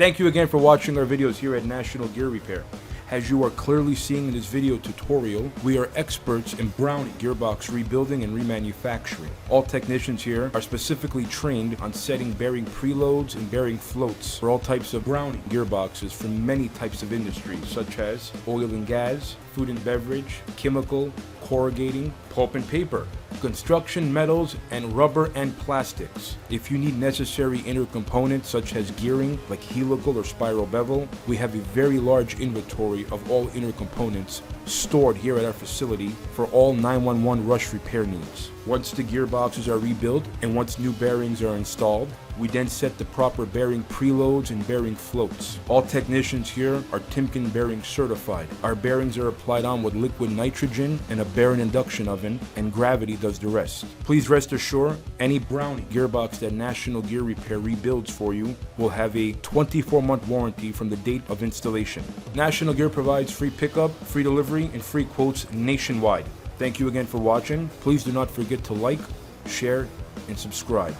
Thank you again for watching our videos here at National Gear Repair. As you are clearly seeing in this video tutorial, we are experts in Browning gearbox rebuilding and remanufacturing. All technicians here are specifically trained on setting bearing preloads and bearing floats for all types of Browning gearboxes from many types of industries, such as oil and gas, food and beverage, chemical, corrugating, pulp and paper, construction metals, and rubber and plastics. If you need necessary inner components such as gearing like helical or spiral bevel, we have a very large inventory of all inner components stored here at our facility for all 911 rush repair needs. Once the gearboxes are rebuilt and once new bearings are installed, we then set the proper bearing preloads and bearing floats. All technicians here are Timken bearing certified. Our bearings are applied on with liquid nitrogen and a bearing induction oven, and gravity does the rest. Please rest assured, any Browning gearbox that National Gear Repair rebuilds for you will have a 24-month warranty from the date of installation. National Gear provides free pickup, free delivery, and free quotes nationwide. Thank you again for watching. Please do not forget to like, share, and subscribe.